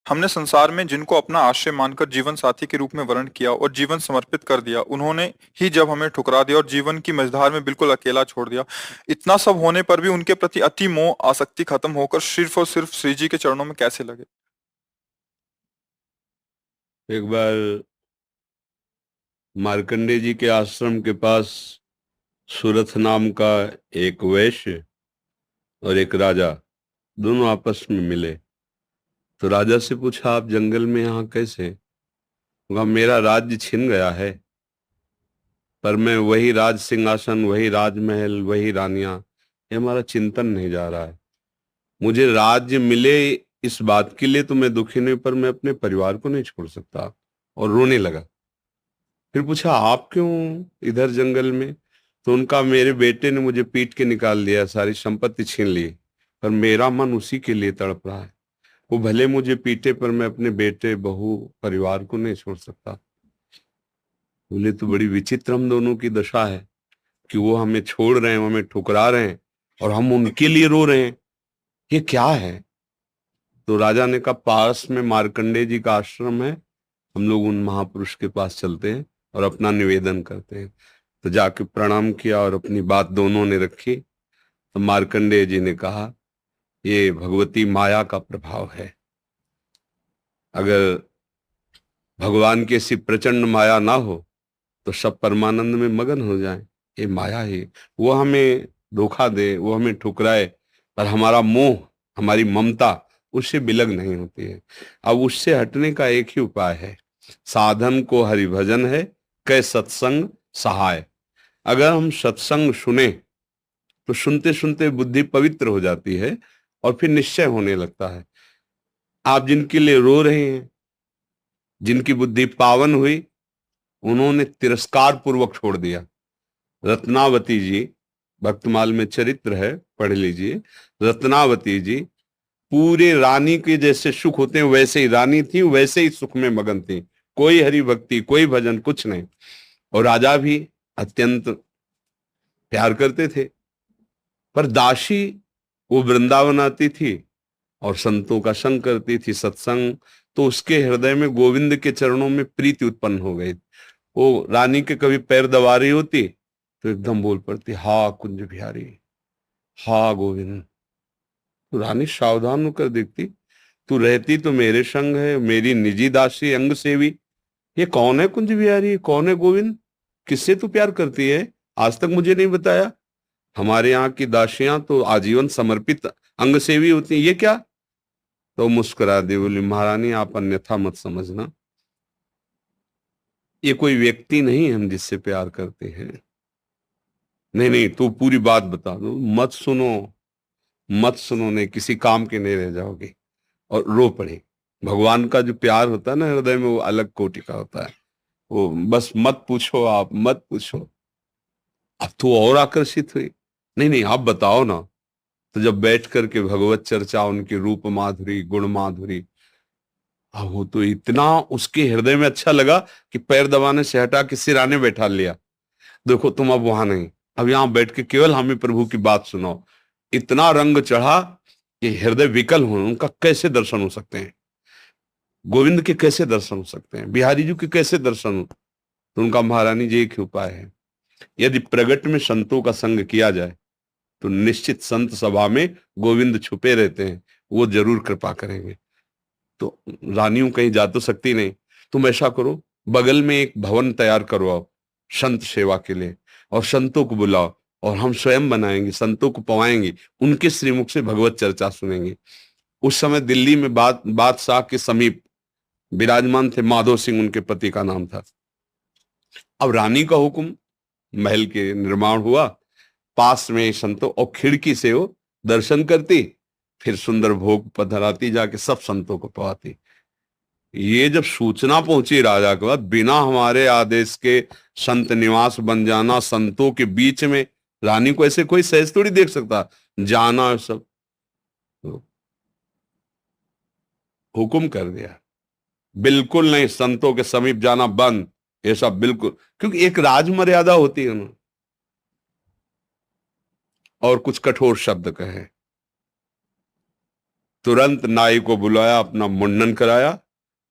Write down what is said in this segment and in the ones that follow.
हमने संसार में जिनको अपना आश्रय मानकर जीवन साथी के रूप में वर्ण किया और जीवन समर्पित कर दिया, उन्होंने ही जब हमें ठुकरा दिया और जीवन की मझधार में बिल्कुल अकेला छोड़ दिया। इतना सब होने पर भी उनके प्रति अति मोह आसक्ति खत्म होकर सिर्फ और सिर्फ श्री जी के चरणों में कैसे लगे। एक बार मार्कंडे जी के आश्रम के पास सुरथ नाम का एक वैश्य और एक राजा दोनों आपस में मिले। तो राजा से पूछा, आप जंगल में यहाँ कैसे? कहा, मेरा राज्य छिन गया है, पर मैं वही राज सिंहासन, वही राजमहल, वही रानियां, ये हमारा चिंतन नहीं जा रहा है। मुझे राज्य मिले इस बात के लिए तो मैं दुखी नहीं, पर मैं अपने परिवार को नहीं छोड़ सकता। और रोने लगा। फिर पूछा, आप क्यों इधर जंगल में? तो उनका, मेरे बेटे ने मुझे पीट के निकाल दिया, सारी संपत्ति छीन ली, पर मेरा मन उसी के लिए तड़प रहा है। वो भले मुझे पीटे, पर मैं अपने बेटे, बहू, परिवार को नहीं छोड़ सकता। बोले, तो बड़ी विचित्र हम दोनों की दशा है कि वो हमें छोड़ रहे हैं, हमें ठुकरा रहे हैं, और हम उनके लिए रो रहे हैं। ये क्या है? तो राजा ने कहा, पास में मार्कंडे जी का आश्रम है, हम लोग उन महापुरुष के पास चलते हैं और अपना निवेदन करते हैं। तो जाके प्रणाम किया और अपनी बात दोनों ने रखी। तो मार्कंडेय जी ने कहा, ये भगवती माया का प्रभाव है। अगर भगवान की ऐसी प्रचंड माया ना हो तो सब परमानंद में मगन हो जाएं। ये माया ही, वो हमें धोखा दे, वो हमें ठुकराए, पर हमारा मोह, हमारी ममता उससे बिलग नहीं होती है। अब उससे हटने का एक ही उपाय है, साधन को हरिभजन है, कै सत्संग सहाय। अगर हम सत्संग सुने तो सुनते सुनते बुद्धि पवित्र हो जाती है और फिर निश्चय होने लगता है। आप जिनके लिए रो रहे हैं, जिनकी बुद्धि पावन हुई, उन्होंने तिरस्कार पूर्वक छोड़ दिया। रत्नावती जी, भक्तमाल में चरित्र है, पढ़ लीजिए। रत्नावती जी पूरे रानी के जैसे सुख होते हैं वैसे ही रानी थी, वैसे ही सुख में मगन थी। कोई हरि भक्ति, कोई भजन, कुछ नहीं। और राजा भी अत्यंत प्यार करते थे। पर दासी, वो वृंदावन आती थी और संतों का संग करती थी, सत्संग। तो उसके हृदय में गोविंद के चरणों में प्रीति उत्पन्न हो गई। वो रानी के कभी पैर दबा रही होती तो एकदम बोल पड़ती, हा कुंज बिहारी, हा गोविंद। तो रानी सावधान होकर देखती, तू रहती तो मेरे संग है, मेरी निजी दासी, अंग सेवी। ये कौन है कुंज बिहारी, कौन है गोविंद? किससे तू प्यार करती है? आज तक मुझे नहीं बताया। हमारे यहाँ की दासियां तो आजीवन समर्पित अंग सेवी होती हैं, ये क्या? तो मुस्कुरा दी, बोली, महारानी आप अन्यथा मत समझना, ये कोई व्यक्ति नहीं हम जिससे प्यार करते हैं। नहीं नहीं, तू पूरी बात बता दो, मत सुनो, मत सुनो, नहीं किसी काम के नहीं रह जाओगे। और रो पड़े। भगवान का जो प्यार होता है ना हृदय में, वो अलग कोटि का होता है। वो बस मत पूछो, आप मत पूछो। अब तो और आकर्षित हुई, नहीं नहीं आप बताओ ना। तो जब बैठ करके भगवत चर्चा, उनकी रूप माधुरी, गुण माधुरी, अब वो तो इतना उसके हृदय में अच्छा लगा कि पैर दबाने से हटा के सिराने बैठा लिया। देखो तुम अब वहां नहीं, अब यहां बैठ के केवल हमें प्रभु की बात सुनाओ। इतना रंग चढ़ा कि हृदय विकल हो, उनका कैसे दर्शन हो सकते हैं? गोविंद के कैसे दर्शन हो सकते हैं? बिहारी जी के कैसे दर्शन हो? तो उनका, महारानी जी एक ही उपाय है, यदि प्रगट में संतों का संग किया जाए तो निश्चित संत सभा में गोविंद छुपे रहते हैं, वो जरूर कृपा करेंगे। तो रानियों कहीं जा तो सकती नहीं, तुम ऐसा करो, बगल में एक भवन तैयार करवाओ संत सेवा के लिए, और संतों को बुलाओ, और हम स्वयं बनाएंगे, संतों को पवाएंगे, उनके श्रीमुख से भगवत चर्चा सुनेंगे। उस समय दिल्ली में बादशाह के समीप विराजमान थे माधो सिंह, उनके पति का नाम था। अब रानी का हुक्म, महल के निर्माण हुआ, पास में संतों, और खिड़की से वो दर्शन करती, फिर सुंदर भोग पधराती, जाके सब संतों को पवाती। ये जब सूचना पहुंची राजा के बाद, बिना हमारे आदेश के संत निवास बन जाना, संतों के बीच में, रानी को ऐसे कोई सहज थोड़ी देख सकता, जाना सब। तो हुक्म कर दिया, बिल्कुल नहीं, संतों के समीप जाना बंद, ये सब बिल्कुल, क्योंकि एक राज मर्यादा होती है ना। और कुछ कठोर शब्द कहे, तुरंत नाई को बुलाया, अपना मुंडन कराया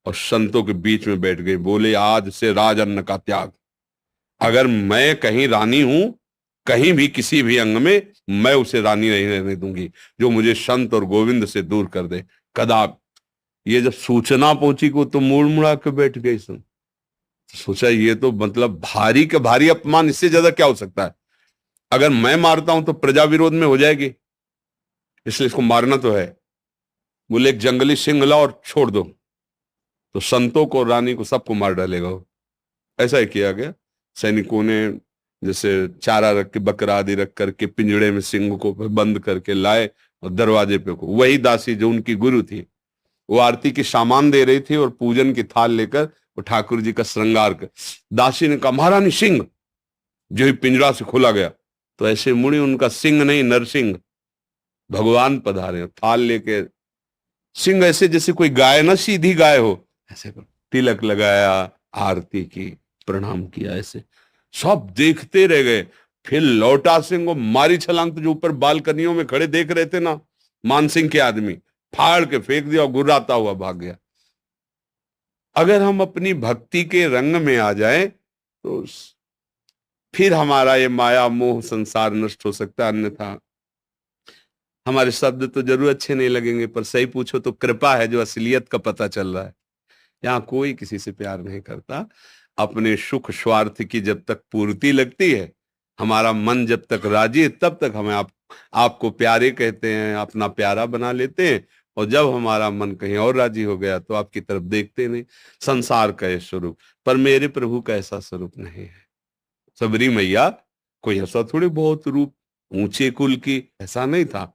और संतों के बीच में बैठ गई। बोले आज से राजअन्न का त्याग। अगर मैं कहीं रानी हूं, कहीं भी किसी भी अंग में, मैं उसे रानी नहीं रहने दूंगी जो मुझे संत और गोविंद से दूर कर दे। कदाप। ये जब सूचना पहुंची को तो मुड़ मुड़ा के बैठ गई। सोचा ये तो मतलब भारी के भारी अपमान, इससे ज्यादा क्या हो सकता है। अगर मैं मारता हूं तो प्रजा विरोध में हो जाएगी, इसलिए इसको मारना तो है। बोले एक जंगली सिंह लाओ और छोड़ दो, तो संतों को, रानी को, सबको मार डालेगा वो। ऐसा ही किया गया। सैनिकों ने जैसे चारा रख के, बकरा आदि रख करके पिंजड़े में सिंह को बंद करके लाए और दरवाजे पे को, वही दासी जो उनकी गुरु थी, वो आरती की सामान दे रही थी और पूजन की थाल लेकर वो ठाकुर जी का श्रृंगार कर। दासी ने कहा महारानी सिंह। जो ही पिंजरा से खोला गया तो ऐसे मुड़ी, उनका सिंह नहीं नरसिंह, भगवान पधारे थाल लेके। सिंह ऐसे जैसे कोई गाय ना, सीधी गाय हो, ऐसे तिलक लगाया, आरती की, प्रणाम किया। ऐसे सब देखते रह गए। फिर लौटा सिंह को मारी छलांग, तो जो ऊपर बालकनियों में खड़े देख रहे थे ना मानसिंह के आदमी, फाड़ के फेंक दिया और गुर्राता हुआ भाग गया। अगर हम अपनी भक्ति के रंग में आ जाए तो फिर हमारा ये माया मोह संसार नष्ट हो सकता है। अन्यथा हमारे शब्द तो जरूर अच्छे नहीं लगेंगे, पर सही पूछो तो कृपा है जो असलियत का पता चल रहा है। यहाँ कोई किसी से प्यार नहीं करता। अपने सुख स्वार्थ की जब तक पूर्ति लगती है, हमारा मन जब तक राजी है, तब तक हमें आपको प्यारे कहते हैं, अपना प्यारा बना लेते हैं। और जब हमारा मन कहीं और राजी हो गया तो आपकी तरफ देखते नहीं। संसार का यह स्वरूप, पर मेरे प्रभु का ऐसा स्वरूप नहीं है। सबरी मैया कोई ऐसा थोड़ी बहुत रूप ऊंचे कुल की, ऐसा नहीं था।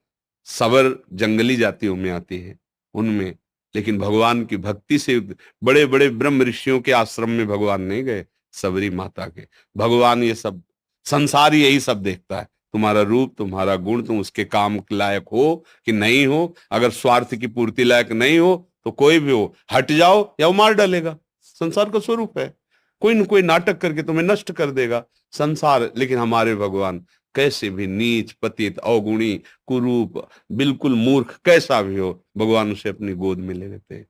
सबर जंगली जातियों में आती है उनमें, लेकिन भगवान की भक्ति से बड़े बड़े ब्रह्म ऋषियों के आश्रम में भगवान नहीं गए, सबरी माता के। भगवान ये सब संसार यही सब देखता है, तुम्हारा रूप, तुम्हारा गुण, तुम उसके काम लायक हो कि नहीं हो। अगर स्वार्थ की पूर्ति लायक नहीं हो तो कोई भी हो, हट जाओ या वो मार डालेगा। संसार का स्वरूप है, कोई न कोई नाटक करके तुम्हें नष्ट कर देगा संसार। लेकिन हमारे भगवान कैसे भी नीच, पतित, अवगुणी, कुरूप, बिल्कुल मूर्ख कैसा भी हो, भगवान उसे अपनी गोद में ले लेते हैं।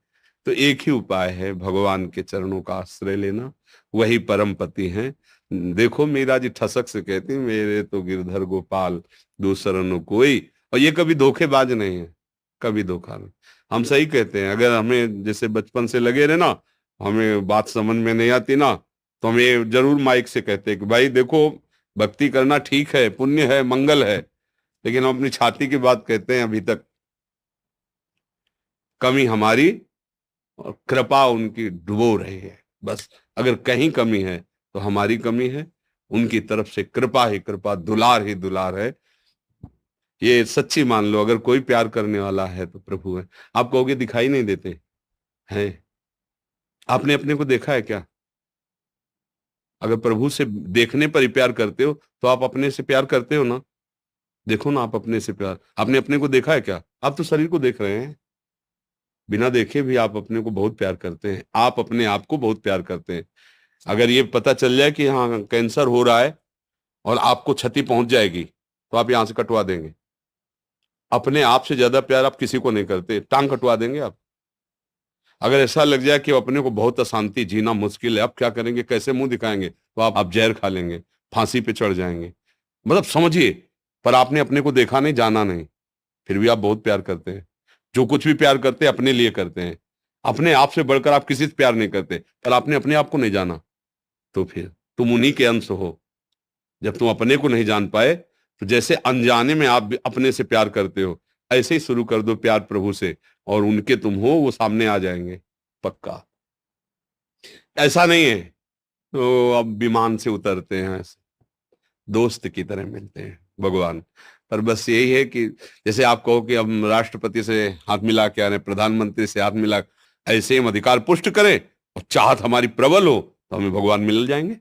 तो एक ही उपाय है, भगवान के चरणों का आश्रय लेना, वही परम पति हैं। देखो मीरा जी ठसक से कहती, मेरे तो गिरधर गोपाल दूसरा न कोई। और ये कभी धोखेबाज नहीं है, कभी धोखा नहीं। हम सही कहते हैं। अगर हमें जैसे बचपन से लगे रहे ना, हमें बात समझ में नहीं आती ना, तो हम ये जरूर माइक से कहते हैं कि भाई देखो, भक्ति करना ठीक है, पुण्य है, मंगल है, लेकिन हम अपनी छाती की बात कहते हैं। अभी तक कमी हमारी और कृपा उनकी डुबो रही है। बस अगर कहीं कमी है तो हमारी कमी है, उनकी तरफ से कृपा ही कृपा, दुलार ही दुलार है। ये सच्ची मान लो। अगर कोई प्यार करने वाला है तो प्रभु है। आप कहोगे दिखाई नहीं देते हैं, आपने अपने को देखा है क्या? अगर प्रभु से देखने पर ही प्यार करते हो तो आप अपने से प्यार करते हो ना? देखो ना, आप अपने से प्यार, आपने अपने को देखा है क्या? आप तो शरीर को देख रहे हैं, बिना देखे भी आप अपने को बहुत प्यार करते हैं। आप अपने आप को बहुत प्यार करते हैं। अगर ये पता चल जाए कि हाँ कैंसर हो रहा है और आपको क्षति पहुंच जाएगी तो आप यहां से कटवा देंगे। अपने आप से ज्यादा प्यार आप किसी को नहीं करते, टांग कटवा देंगे आप। अगर ऐसा लग जाए कि अपने को बहुत अशांति, जीना मुश्किल है, अब क्या करेंगे, कैसे मुंह दिखाएंगे, तो आप जहर खा लेंगे, फांसी पे चढ़ जाएंगे। मतलब समझिए, पर आपने अपने को देखा नहीं, जाना नहीं, फिर भी आप बहुत प्यार करते हैं। जो कुछ भी प्यार करते हैं अपने लिए करते हैं। अपने आप से बढ़कर आप किसी से प्यार नहीं करते, पर आपने अपने आप को नहीं जाना, तो फिर तुम उन्हीं के अंश हो। जब तुम अपने को नहीं जान पाए तो जैसे अनजाने में आप भी अपने से प्यार करते हो, ऐसे ही शुरू कर दो प्यार प्रभु से, और उनके तुम हो, वो सामने आ जाएंगे पक्का। ऐसा नहीं है तो अब विमान से उतरते हैं, ऐसे दोस्त की तरह मिलते हैं भगवान। पर बस यही है कि जैसे आप कहो कि हम राष्ट्रपति से हाथ मिला के आ रहे, प्रधानमंत्री से हाथ मिला, ऐसे हम अधिकार पुष्ट करें और चाहत हमारी प्रबल हो तो हमें भगवान मिल जाएंगे।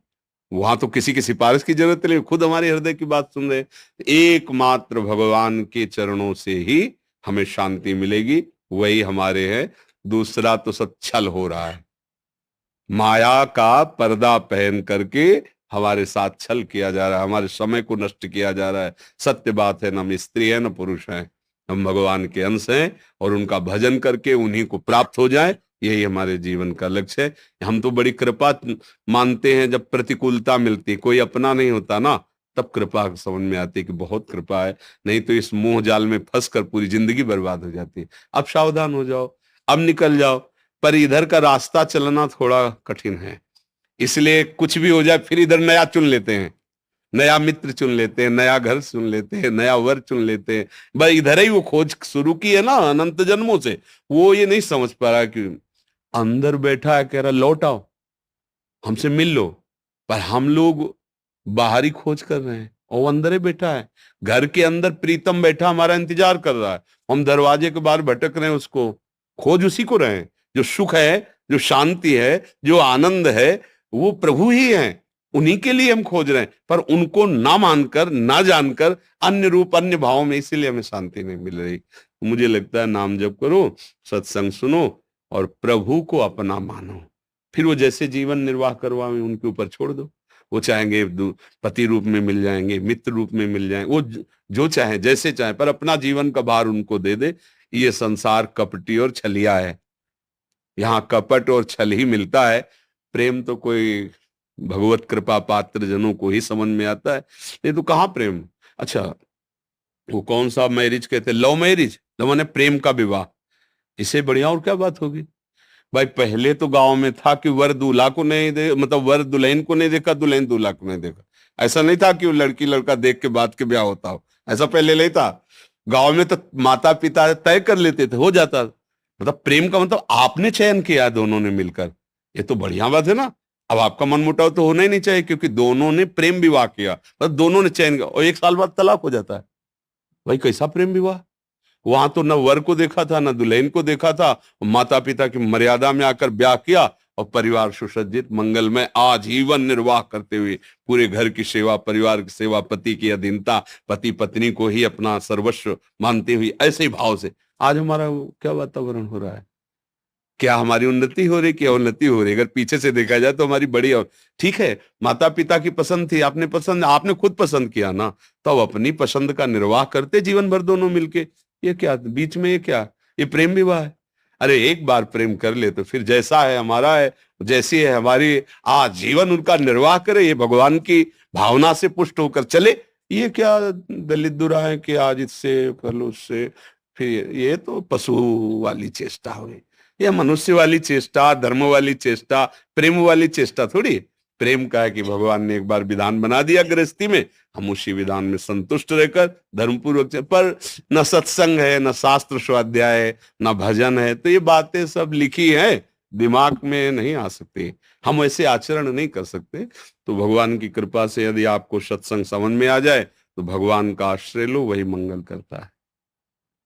वहां तो किसी की सिफारिश की जरूरत नहीं, खुद हमारे हृदय की बात सुन रहे। एकमात्र भगवान के चरणों से ही हमें शांति मिलेगी, वही हमारे हैं। दूसरा तो सब छल हो रहा है, माया का पर्दा पहन करके हमारे साथ छल किया जा रहा है, हमारे समय को नष्ट किया जा रहा है। सत्य बात है, न हम स्त्री है न पुरुष है, हम भगवान के अंश हैं और उनका भजन करके उन्हीं को प्राप्त हो जाए, यही हमारे जीवन का लक्ष्य है। हम तो बड़ी कृपा मानते हैं, जब प्रतिकूलता मिलती, कोई अपना नहीं होता ना, तब कृपा समझ में आती है कि बहुत कृपा है, नहीं तो इस मोह जाल में फंस कर पूरी जिंदगी बर्बाद हो जाती है। अब सावधान हो जाओ, अब निकल जाओ। पर इधर का रास्ता चलना थोड़ा कठिन है, इसलिए कुछ भी हो जाए फिर इधर नया चुन लेते हैं, नया मित्र चुन लेते हैं, नया घर चुन लेते हैं, नया वर चुन लेते हैं। बस इधर ही वो खोज शुरू की है ना अनंत जन्मों से, वो ये नहीं समझ पा रहा कि अंदर बैठा है, कह रहा लौट आओ, हमसे मिल लो। पर हम लोग बाहरी खोज कर रहे हैं और वो अंदर ही बैठा है, घर के अंदर प्रीतम बैठा हमारा इंतजार कर रहा है, हम दरवाजे के बाहर भटक रहे हैं, उसको खोज उसी को रहे हैं। जो सुख है, जो शांति है, जो आनंद है, वो प्रभु ही है, उन्हीं के लिए हम खोज रहे हैं। पर उनको ना मानकर, ना जानकर, अन्य रूप अन्य भाव में, इसीलिए हमें शांति नहीं मिल रही। मुझे लगता है नाम जप करो, सत्संग सुनो और प्रभु को अपना मानो, फिर वो जैसे जीवन निर्वाह करवाएं उनके ऊपर छोड़ दो। वो चाहेंगे पति रूप में मिल जाएंगे, मित्र रूप में मिल जाएंगे, वो जो चाहे जैसे चाहे, पर अपना जीवन का भार उनको दे दे। ये संसार कपटी और छलिया है, यहाँ कपट और छल ही मिलता है। प्रेम तो कोई भगवत कृपा पात्र जनों को ही समझ में आता है, नहीं तो कहाँ प्रेम। अच्छा, वो कौन सा मैरिज कहते हैं, लव मैरिज, तो मैंने प्रेम का विवाह, इससे बढ़िया और क्या बात होगी। भाई पहले तो गांव में था कि वर दूल्हा को नहीं दे, मतलब वर दुल्हन को नहीं देखा, दुल्हन दूल्हा को नहीं देखा। ऐसा नहीं था कि वो लड़की लड़का देख के बाद के ब्याह होता हो, ऐसा पहले नहीं था। गांव में तो माता पिता तय कर लेते थे, हो जाता। मतलब प्रेम का मतलब आपने चयन किया दोनों ने मिलकर, ये तो बढ़िया बात है ना। अब आपका मन मुटाव तो होना ही नहीं चाहिए, क्योंकि दोनों ने प्रेम विवाह किया, मतलब दोनों ने चयन किया, और 1 साल बाद तलाक हो जाता है। भाई कैसा प्रेम विवाह। वहां तो न वर को देखा था, न दुल्हन को देखा था, माता पिता की मर्यादा में आकर ब्याह किया और परिवार सुसज्जित मंगलमय आजीवन निर्वाह करते हुए, पूरे घर की सेवा, परिवार की सेवा, पति की अधीनता, पति पत्नी को ही अपना सर्वस्व मानते हुए, ऐसे ही भाव से आज हमारा क्या वातावरण हो रहा है। क्या हमारी उन्नति हो रही, क्या उन्नति हो रही। अगर पीछे से देखा जाए तो हमारी बड़ी, और ठीक है माता पिता की पसंद थी, आपने खुद पसंद किया ना, तो अब अपनी पसंद का निर्वाह करते जीवन भर दोनों मिलके। ये क्या बीच में, ये क्या, ये प्रेम विवाह है। अरे एक बार प्रेम कर ले तो फिर जैसा है हमारा है, जैसी है हमारी, आज जीवन उनका निर्वाह करे, ये भगवान की भावना से पुष्ट होकर चले। ये क्या दलित दुरा है कि आज इससे कर लो उससे, फिर ये तो पशु वाली चेष्टा हुई। यह मनुष्य वाली चेष्टा, धर्म वाली चेष्टा, प्रेम वाली चेष्टा थोड़ी। प्रेम का है कि भगवान ने एक बार विधान बना दिया गृहस्थी में, हम उसी विधान में संतुष्ट रहकर धर्मपूर्वक। पर न सत्संग है, न शास्त्र स्वाध्याय है, न भजन है, तो ये बातें सब लिखी हैं, दिमाग में नहीं आ सकती, हम ऐसे आचरण नहीं कर सकते। तो भगवान की कृपा से यदि आपको सत्संग समझ में आ जाए तो भगवान का आश्रय लो, वही मंगल करता है।